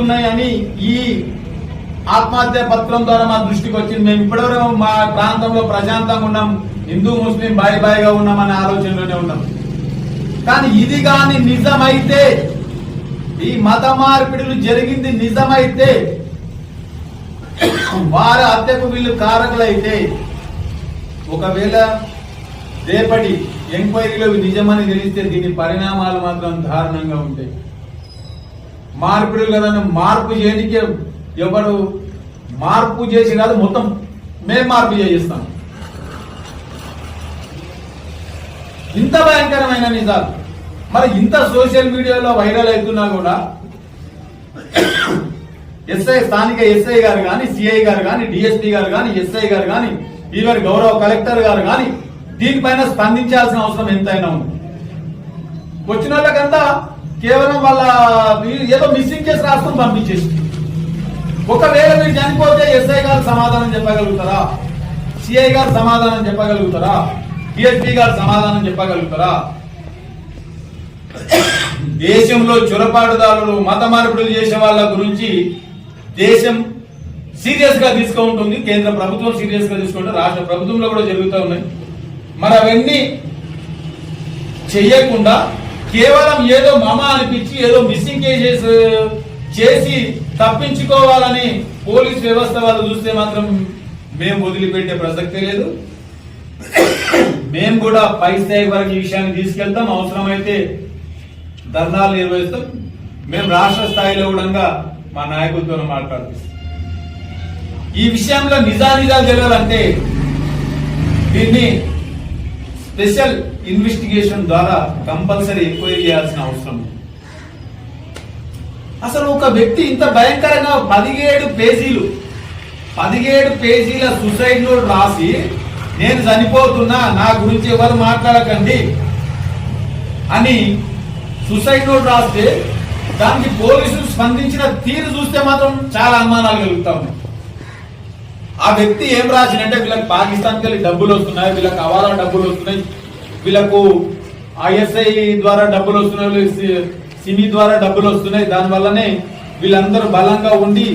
ఉన్నాయని ఈ ఆత్మహత్య పత్రం ద్వారా మా దృష్టికి వచ్చింది. మేము ఇప్పటివరకు మా ప్రాంతంలో ప్రశాంతంగా ఉన్నాం, హిందూ ముస్లిం బాయ్ బాయ్గా ఉన్నామనే ఆలోచనలోనే ఉన్నాం. కానీ ఇది కానీ నిజమైతే, ఈ మత మార్పిడులు జరిగింది నిజమైతే, వారి హత్యకు వీళ్ళు కారకులైతే, ఒకవేళ రేపటి ఎంక్వైరీలో నిజమని తెలిస్తే దీని పరిణామాలు మాత్రం దారుణంగా ఉంటాయి. మార్పిడులు కదా, మార్పు చేయడానికి ఎవరు మార్పు చేసి కాదు, మొత్తం మేము మార్పు చేయిస్తాం. ఇంత భయంకరమైన నిజాలు మరి ఇంత సోషల్ మీడియాలో వైరల్ అవుతున్నా కూడా స్థానిక ఎస్ఐ గారు కానీ, సిఐ గారు కానీ, డిఎస్పీ గారు కానీ, ఎస్ఐ గారు కానీ, ఈవెన్ గౌరవ కలెక్టర్ గారు కానీ దీనిపైన స్పందించాల్సిన అవసరం ఎంతైనా ఉంది. వచ్చిన వాళ్ళకంతా కేవలం వాళ్ళ ఏదో మిస్సింగ్ కేసు రాసుకొని పంపించేసి, ఒకవేళ మీరు చనిపోతే ఎస్ఐ గారు సమాధానం చెప్పగలుగుతారా? సిఐ గారు సమాధానం చెప్పగలుగుతారా? డిఎస్పీ గారు సమాధానం చెప్పగలుగుతారా? దేశంలో చొరబాటుదారులు, మత మార్పిడులు చేసే వాళ్ళ గురించి దేశం సీరియస్ గా తీసుకుంటుంది, కేంద్ర ప్రభుత్వం సీరియస్ గా తీసుకుంటుంది, రాష్ట్ర ప్రభుత్వంలో కూడా జరుగుతూ ఉన్నాయి. మరి అవన్నీ చెయ్యకుండా కేవలం ఏదో మమ అనిపించి ఏదో మిస్సింగ్ కేసెస్ చేసి తప్పించుకోవాలని పోలీస్ వ్యవస్థ వాళ్ళు చూస్తే మాత్రం మేము వదిలిపెట్టే ప్రసక్తే లేదు. మేము కూడా పై స్థాయి వరకు ఈ విషయాన్ని తీసుకెళ్తాం, అవసరమైతే ధర్నాలు నిర్వహిస్తాం. మేము రాష్ట్ర స్థాయిలో కూడా మా నాయకులతో మాట్లాడుతాం. ఈ విషయంలో నిజానిజాలు తెలియాలంటే దీన్ని స్పెషల్ ఇన్వెస్టిగేషన్ ద్వారా కంపల్సరీ ఎంక్వైరీ చేయాల్సిన అవసరం. అసలు ఒక వ్యక్తి ఇంత భయంకరంగా 17 పేజీల సూసైడ్ నోట్ రాసి, నేను చనిపోతున్నా, నా గురించి ఎవరు మాట్లాడకండి అని సూసైడ్ నోట్ రాస్తే దానికి పోలీసులు స్పందించిన తీరు చూస్తే మాత్రం చాలా అనుమానాలు కలుగుతా ఉన్నాయి. ఆ వ్యక్తి ఏం రాసినంటే, వీళ్ళకి పాకిస్తాన్కి వెళ్ళి డబ్బులు వస్తున్నాయి, వీళ్ళకి అవాలా డబ్బులు వస్తున్నాయి, వీళ్ళకు ఐఎస్ఐ ద్వారా డబ్బులు వస్తున్నాయి, సిమి ద్వారా డబ్బులు వస్తున్నాయి, దానివల్లనే వీళ్ళందరూ బలంగా ఉండి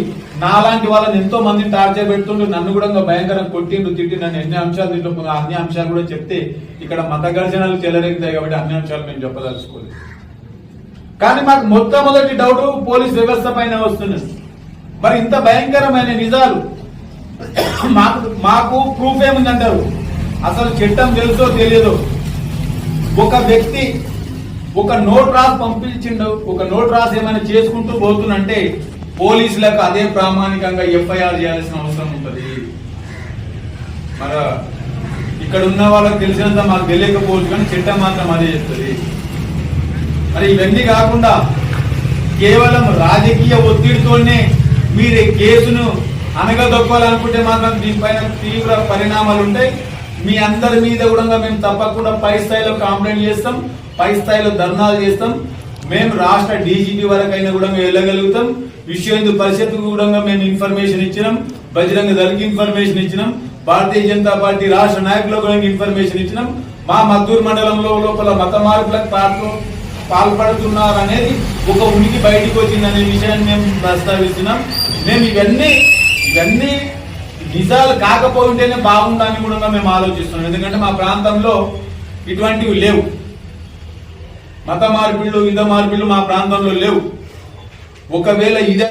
నాలాంటి వాళ్ళని ఎంతో మందిని టార్చర్ పెడుతుండ్రు, నన్ను కూడా భయంకరంగా కొట్టిండ్రు, తిట్టి నన్ను ఎన్ని అంశాలు తింటూ అన్ని అంశాలు కూడా చెప్తే ఇక్కడ మత ఘర్షణలు చెలరేగుతాయి కాబట్టి అన్ని అంశాలు మేము చెప్పదలుచుకోలేదు. కానీ మాకు మొట్టమొదటి డౌట్ పోలీస్ వ్యవస్థ పైన వస్తున్నది. మరి ఇంత భయంకరమైన నిజాలు మాకు ప్రూఫ్ ఏముందంటారు? అసలు చట్టం తెలుసో తెలియదో ఒక వ్యక్తి ఒక నోట్ రాసి పంపించిండు, ఒక నోట్ రాసి ఏమైనా చేసుకుంటూ పోతున్నంటే పోలీసులకు అదే ప్రామాణికంగా ఎఫ్ఐఆర్ చేయాల్సిన అవసరం ఉంటుంది. మరి ఇక్కడ ఉన్న వాళ్ళకి తెలిసినంత మాకు తెలియకపోవచ్చు, కానీ చట్టం మాత్రం అదే చెప్తుంది. మరి ఇవన్నీ కాకుండా కేవలం రాజకీయ ఒత్తిడితోనే మీరు కేసును అనగదొక్కాలనుకుంటే మాత్రం దీనిపైన తీవ్ర పరిణామాలు ఉంటాయి. మీ అందరి మీద కూడా మేము తప్పకుండా పై స్థాయిలో కంప్లైంట్ చేస్తాం, పై స్థాయిలో ధర్నాలు చేస్తాం. మేము రాష్ట్ర డీజీపీ వరకైనా కూడా మేము వెళ్ళగలుగుతాం. విశ్వ హిందూ పరిషత్కు కూడా మేము ఇన్ఫర్మేషన్ ఇచ్చినాం, బజరంగ దళకి ఇన్ఫర్మేషన్ ఇచ్చినాం, భారతీయ జనతా పార్టీ రాష్ట్ర నాయకులకు కూడా ఇన్ఫర్మేషన్ ఇచ్చినాం. మా మద్దూరు మండలంలో లోపల మత మార్పులకు పాల్పడుతున్నారు అనేది ఒక ఉనికి బయటికి వచ్చిందనే విషయాన్ని మేము ప్రస్తావిస్తున్నాం. మేము ఇవన్నీ నిజాలు కాకపోయింటేనే బాగుండని కూడా మేము ఆలోచిస్తున్నాం. ఎందుకంటే మా ప్రాంతంలో ఇటువంటివి లేవు, మత మార్పిళ్ళు, యుద్ధ మార్పిళ్ళు మా ప్రాంతంలో లేవు. ఒకవేళ ఇదే